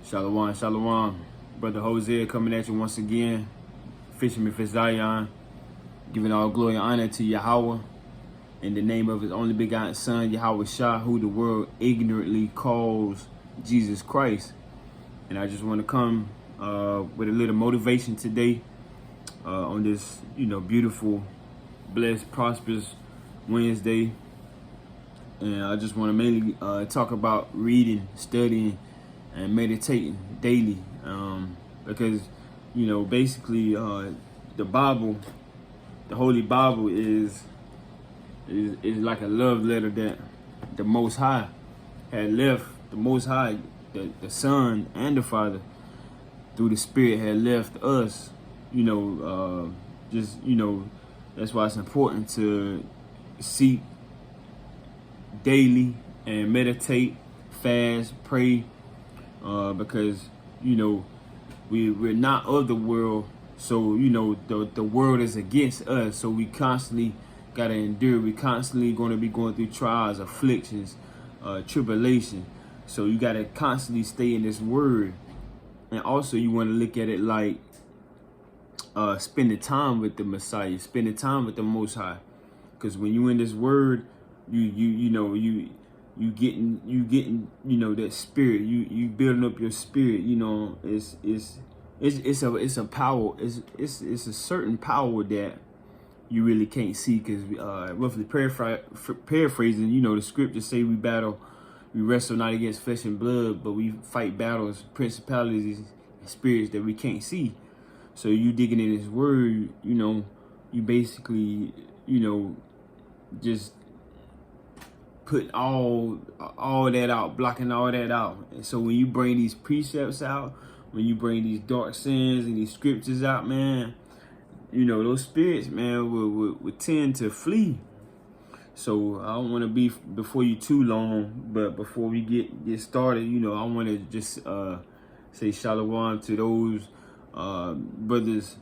Shalom, shalom. Brother Jose coming at you once again. Fisherman for Zion. Giving all glory and honor to Yahweh. In the name of his only begotten son, Yahweh Shah, who the world ignorantly calls Jesus Christ. And I just want to come with a little motivation today on this, beautiful, blessed, prosperous Wednesday. And I just want to mainly talk about reading, studying, and meditating daily, because basically the Bible, the Holy Bible is like a love letter that the Most High had left. The Most High, the Son and the Father, through the Spirit, had left us. That's why it's important to seek daily and meditate, fast, pray. Because we're not of the world, so the world is against us, so we constantly gotta endure. We constantly going to be going through trials, afflictions, tribulation, so you gotta constantly stay in this word. And also you want to look at it like spending time with the Messiah, spending time with the Most High, because when you in this word, you getting that spirit, you building up your spirit. It's a power, it's a certain power that you really can't see, because roughly paraphrasing, the scriptures say we wrestle not against flesh and blood, but we fight battles, principalities, and spirits that we can't see. So you digging in his word, you basically just put all that out, blocking all that out. And so when you bring these precepts out, when you bring these dark sins and these scriptures out, man, those spirits, man, will tend to flee. So I don't want to be before you too long, but before we get started, I want to just say shalom to those brothers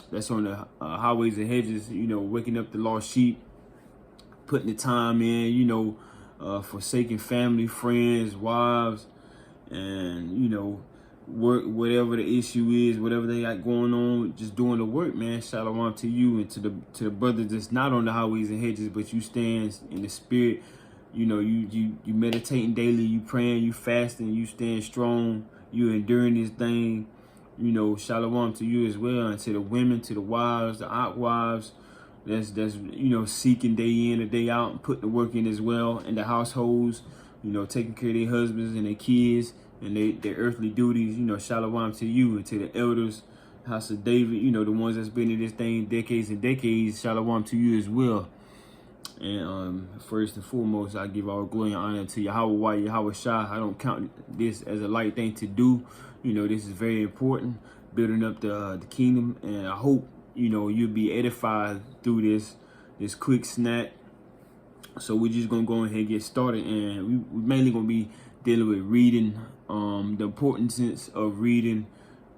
that's on the highways and hedges, waking up the lost sheep, putting the time in, forsaking family, friends, wives, and, work, whatever the issue is, whatever they got going on, just doing the work, man. Shalom to you and to the brothers that's not on the highways and hedges, but you stand in the spirit, you meditating daily, you praying, you fasting, you staying strong, you enduring this thing, shalom to you as well, and to the women, to the wives, the out wives, that's seeking day in and day out and putting the work in as well, in the households, taking care of their husbands and their kids and their earthly duties. Shalom to you, and to the elders, house of David, the ones that's been in this thing decades and decades. Shalom to you as well. And first and foremost, I give all glory and honor to Yahweh, Yahweh Shah. I don't count this as a light thing to do. This is very important, building up the kingdom, and I hope you'll be edified through this quick snack. So we're just gonna go ahead and get started, and we're mainly gonna be dealing with reading, the importance of reading,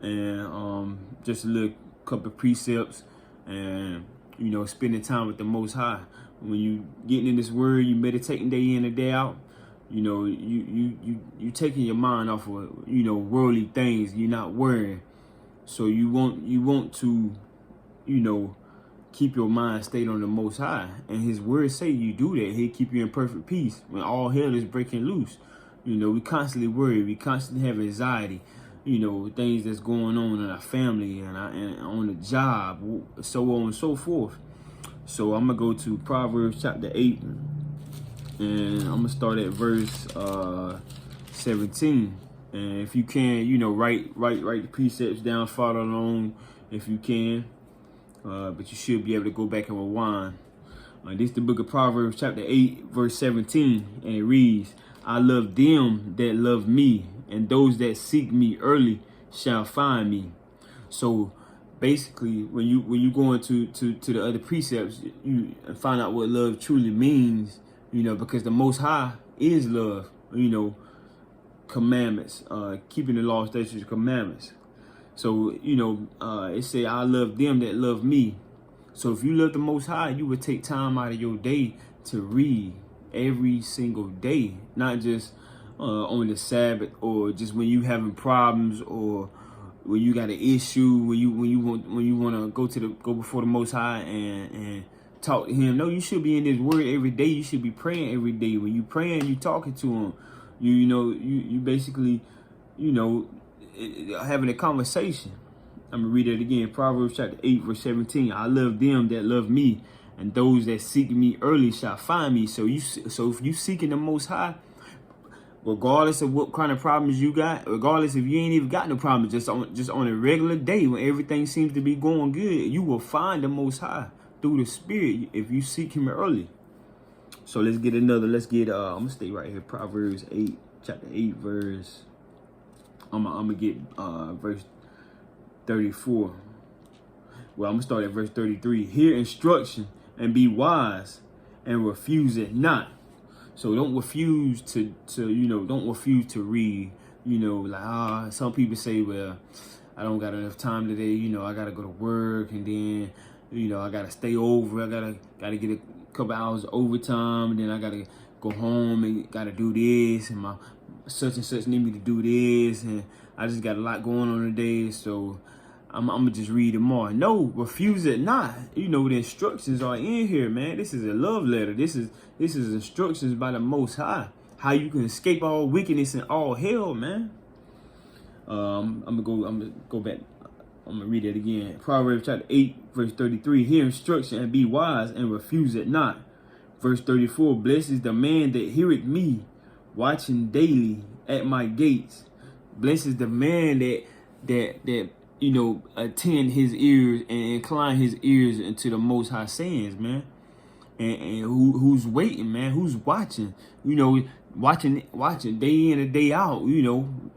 and just a little couple of precepts, and spending time with the Most High. When you getting in this word, you meditating day in and day out, you taking your mind off of worldly things. You're not worrying, so you want to keep your mind stayed on the Most High, and his words say you do that, he'll keep you in perfect peace when all hell is breaking loose. We constantly worry, we constantly have anxiety, things that's going on in our family and on the job, so on and so forth. So I'm gonna go to Proverbs chapter 8, and I'm gonna start at verse 17. And if you can, write the precepts down, follow along if you can. But you should be able to go back and rewind. This is the book of Proverbs chapter 8, verse 17, and it reads, I love them that love me, and those that seek me early shall find me. So basically, when you go into the other precepts, you find out what love truly means, because the Most High is love, commandments, keeping the law, statutes, and commandments. So, it say, I love them that love me. So if you love the Most High, you would take time out of your day to read every single day, not just on the Sabbath, or just when you having problems, or when you got an issue, when you want to go before the Most High and talk to Him. No, you should be in His Word every day. You should be praying every day. When you praying, you talking to Him. You basically, having a conversation. I'm gonna read it again. Proverbs chapter 8, verse 17. I love them that love me, and those that seek me early shall find me. So if you seeking the Most High, regardless of what kind of problems you got, regardless if you ain't even got no problems, just on a regular day when everything seems to be going good, you will find the Most High through the Spirit if you seek Him early. So let's get I'm gonna stay right here. Proverbs 8, chapter 8, verse. I'm gonna get verse 34. Well, I'm gonna start at verse 33. Hear instruction and be wise, and refuse it not. So don't refuse to don't refuse to read. Like some people say, well, I don't got enough time today. I gotta go to work, and then I gotta stay over. I gotta get a couple hours of overtime, and then I gotta go home and gotta do this, and my such and such need me to do this, and I just got a lot going on today, so I'm gonna just read it more. No, refuse it not. The instructions are in here, man. This is a love letter. This is instructions by the Most High. How you can escape all wickedness and all hell, man. I'm gonna go back. I'm gonna read it again. Proverbs chapter 8, verse 33. Hear instruction and be wise, and refuse it not. Verse 34. Blessed is the man that heareth me, watching daily at my gates. Blessed is the man that attend his ears and incline his ears into the Most High sayings, man. And who's waiting, man? Who's watching? Watching day in and day out.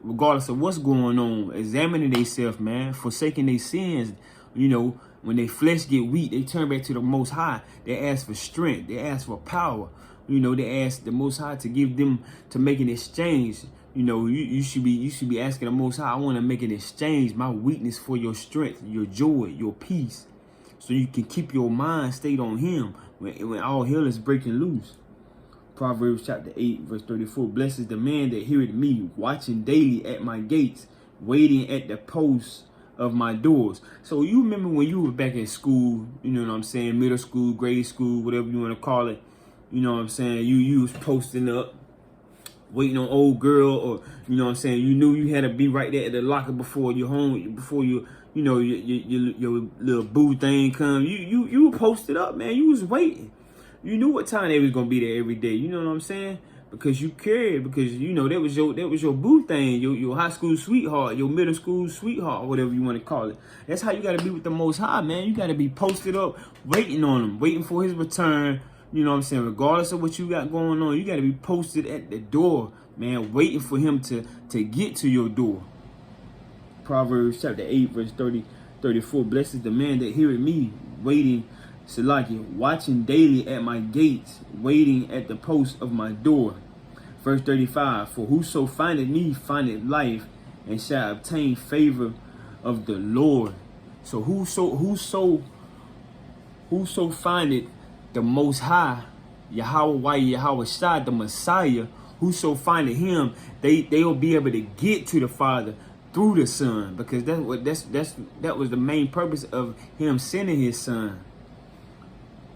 Regardless of what's going on, examining themselves, man, forsaking their sins. When their flesh get weak, they turn back to the Most High. They ask for strength. They ask for power. They ask the Most High to give them, to make an exchange. You should be asking the Most High, I want to make an exchange, my weakness for your strength, your joy, your peace, so you can keep your mind stayed on Him when all hell is breaking loose. Proverbs chapter 8, verse 34. Blessed is the man that heareth me, watching daily at my gates, waiting at the posts of my doors. So you remember when you were back in school, middle school, grade school, whatever you want to call it, you was posting up, waiting on old girl, or you knew you had to be right there at the locker before your little boo thing come. You were posted up, man. You was waiting. You knew what time they was gonna be there every day. You know what I'm saying? Because you cared, because that was your boo thing, your high school sweetheart, your middle school sweetheart, whatever you want to call it. That's how you gotta be with the Most High, man. You gotta be posted up, waiting on him, waiting for His return. Regardless of what you got going on, you got to be posted at the door, man, waiting for Him to get to your door. Proverbs chapter 8, verse 34. Blessed is the man that heareth me, watching daily at my gates, waiting at the post of my door. Verse 35. For whoso findeth me findeth life, and shall obtain favor of the Lord. So whoso findeth the Most High, Yahweh Shai, the Messiah, whoso findeth Him, they'll be able to get to the Father through the Son, because that was the main purpose of Him sending His Son.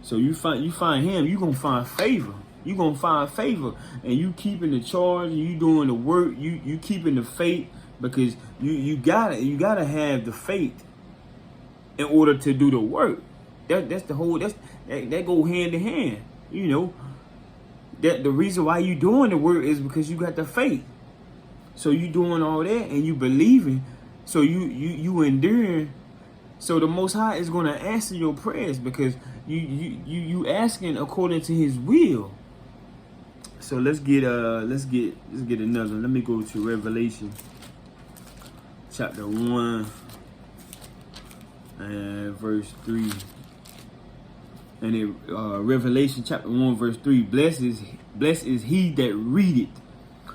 So you find Him, you gonna find favor. You gonna find favor, and you keeping the charge, and you doing the work, you keeping the faith, because you gotta have the faith in order to do the work. That go hand in hand. That the reason why you doing the work is because you got the faith. So you doing all that and you believing. So you enduring. So the Most High is gonna answer your prayers, because you asking according to His will. So let's get another. Let me go to Revelation chapter 1 and verse 3. And in Revelation chapter 1, verse 3, blessed is he that readeth.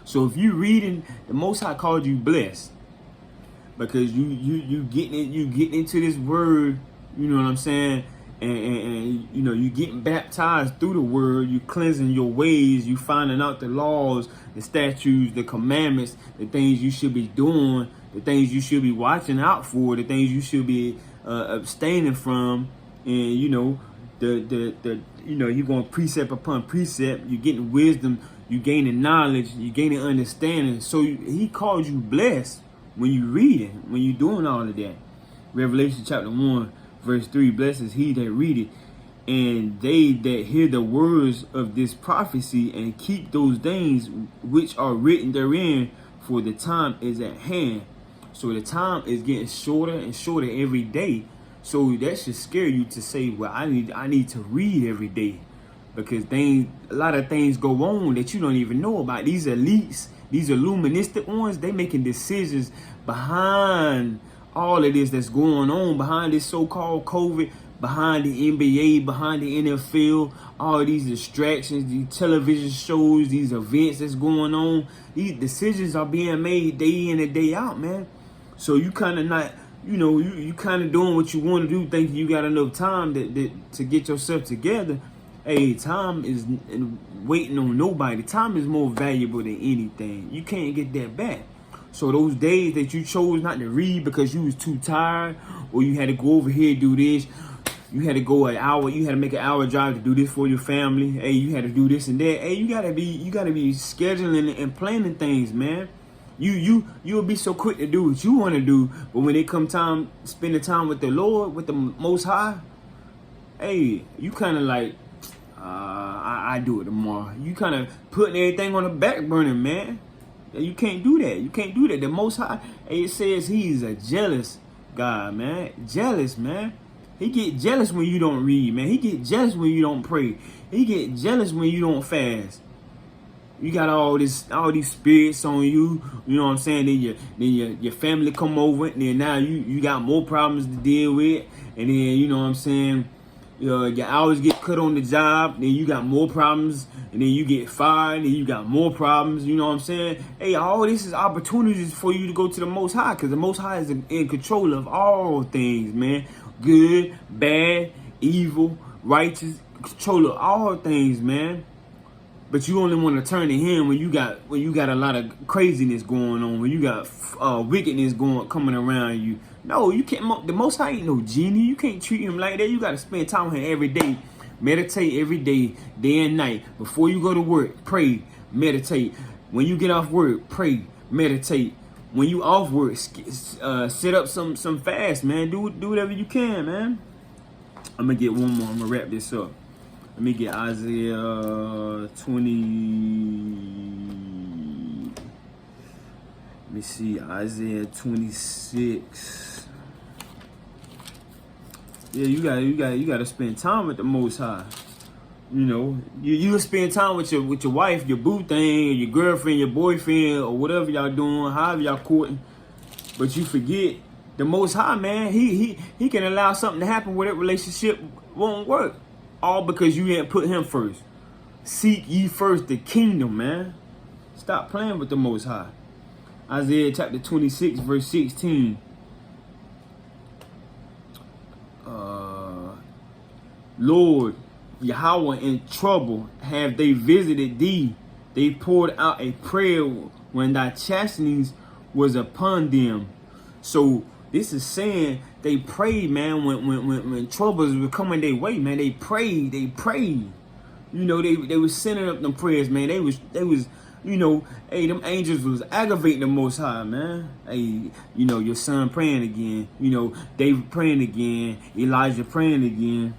So if you reading, the Most High called you blessed, because you getting into this word, you know what I'm saying, and you know, you getting baptized through the word, you cleansing your ways, you finding out the laws, the statutes, the commandments, the things you should be doing, the things you should be watching out for, the things you should be abstaining from. And you know, the you know, you're going precept upon precept, you're getting wisdom, you gaining knowledge, you gaining understanding. So he calls you blessed when you reading, when you doing all of that. Revelation chapter 1 verse 3, blessed is he that readeth, and they that hear the words of this prophecy, and keep those things which are written therein, for the time is at hand. So the time is getting shorter and shorter every day. So that should scare you to say, well, I need to read every day, because a lot of things go on that you don't even know about. These elites, these illuministic ones, they making decisions behind all of this that's going on, behind this so-called COVID, behind the NBA, behind the NFL, all these distractions, these television shows, these events that's going on. These decisions are being made day in and day out, man. So you kind of not, you know, you kind of doing what you want to do, thinking you got enough time to get yourself together. Hey, time is waiting on nobody. Time is more valuable than anything. You can't get that back. So those days that you chose not to read because you was too tired, or you had to go over here and do this, you had to go an hour, you had to make an hour drive to do this for your family. Hey, you had to do this and that. Hey, you gotta be scheduling and planning things, man. You'll be so quick to do what you want to do, but when it come time spending time with the Lord, with the Most High, hey, you kind of like, I do it tomorrow. You kind of putting everything on the back burner, man. You can't do that. You can't do that. The Most High, it says he's a jealous God, man. Jealous, man. He get jealous when you don't read, man. He get jealous when you don't pray. He get jealous when you don't fast. You got all these spirits on you. You know what I'm saying? Then your family come over, and then now you got more problems to deal with. And then, you know what I'm saying, your hours get cut on the job, then you got more problems, and then you get fired, and you got more problems. You know what I'm saying? Hey, all this is opportunities for you to go to the Most High, because the Most High is in control of all things, man. Good, bad, evil, righteous, control of all things, man. But you only want to turn to him when you got a lot of craziness going on, when you got wickedness coming around you. No, you can't. The Most High ain't no genie. You can't treat him like that. You got to spend time with him every day. Meditate every day and night. Before you go to work, pray, meditate. When you get off work, pray, meditate. When you off work, set up some fast, man. Do whatever you can, man. I'm gonna get one more. I'm gonna wrap this up. Let me get Isaiah 20. Let me see, Isaiah 26. Yeah, you gotta spend time with the Most High. You know, you spend time with your wife, your boo thing, or your girlfriend, your boyfriend, or whatever y'all doing, however y'all courting. But you forget the Most High, man. He can allow something to happen where that relationship won't work, all because you didn't put him first. Seek ye first the kingdom, man. Stop playing with the Most High. Isaiah chapter 26, verse 16. Lord, Yahweh, in trouble have they visited thee. They poured out a prayer when thy chastenings was upon them. So this is saying they prayed, man, when troubles were coming their way, man. They prayed. You know, they was sending up them prayers, man. They was, you know, hey, them angels was aggravating the Most High, man. Hey, you know, your son praying again. You know, David praying again. Elijah praying again.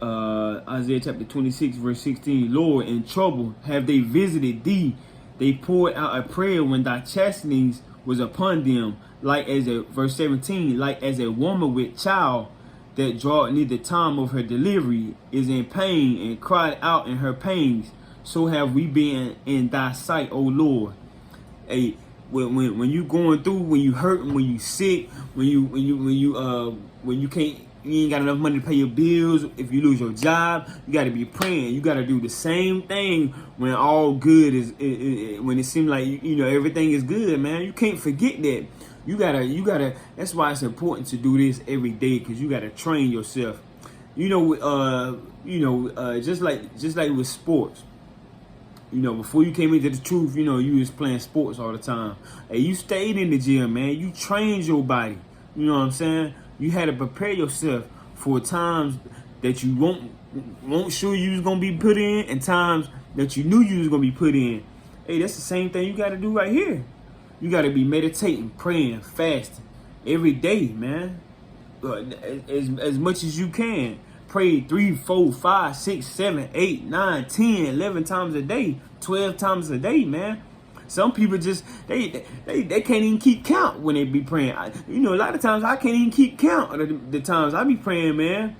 Isaiah chapter 26, verse 16. Lord, in trouble have they visited thee. They poured out a prayer when thy chastenings was upon them. Verse 17, like as a woman with child that draweth near the time of her delivery is in pain and cried out in her pains. So have we been in thy sight, O Lord. Hey, when you going through, when you hurting, when you sick, when you can't, you ain't got enough money to pay your bills, if you lose your job, you got to be praying. You got to do the same thing when all good is when it seems like, you know, everything is good, man. You can't forget that. You gotta. That's why it's important to do this every day, because you gotta train yourself. Just like with sports. Before you came into the truth, you was playing sports all the time. Hey, you stayed in the gym, man. You trained your body. You know what I'm saying? You had to prepare yourself for times that you won't sure you was gonna be put in, and times that you knew you was gonna be put in. Hey, that's the same thing you gotta do right here. You gotta be meditating, praying, fasting every day, man. As much as you can. Pray 3, 4, 5, 6, 7, 8, 9, 10, 11 times a day, 12 times a day, man. Some people just they can't even keep count when they be praying. A lot of times I can't even keep count of the times I be praying, man.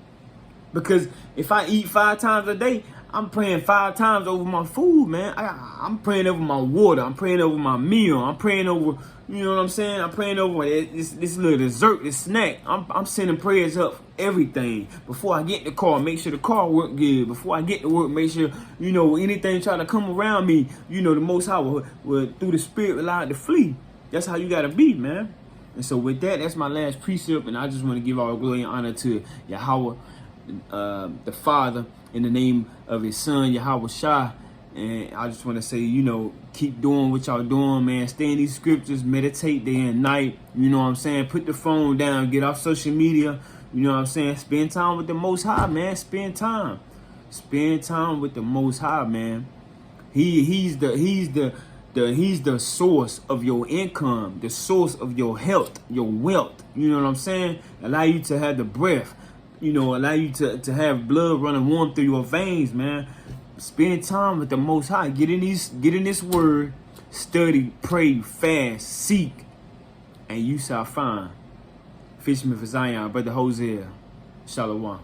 Because if I eat 5 times a day, I'm praying 5 times over my food, man. I'm praying over my water. I'm praying over my meal. I'm praying over, you know what I'm saying? I'm praying over this little dessert, this snack. I'm sending prayers up everything. Before I get in the car, make sure the car work good. Before I get to work, make sure, anything try to come around me, the Most High will through the Spirit allow it to flee. That's how you got to be, man. And so with that, that's my last precept. And I just want to give all glory and honor to Yahweh, the Father, in the name of his son, Yahweh Shah. And I just want to say, keep doing what y'all doing, man. Stay in these scriptures, meditate day and night. You know what I'm saying? Put the phone down, get off social media. You know what I'm saying? Spend time with the Most High, man. Spend time with the Most High, man. He's the source of your income, the source of your health, your wealth. You know what I'm saying? Allow you to have the breath. Allow you to have blood running warm through your veins, man. Spend time with the Most High. Get in this word, study, pray, fast, seek, and you shall find. Fisherman for Zion, Brother Hosea. Shalom.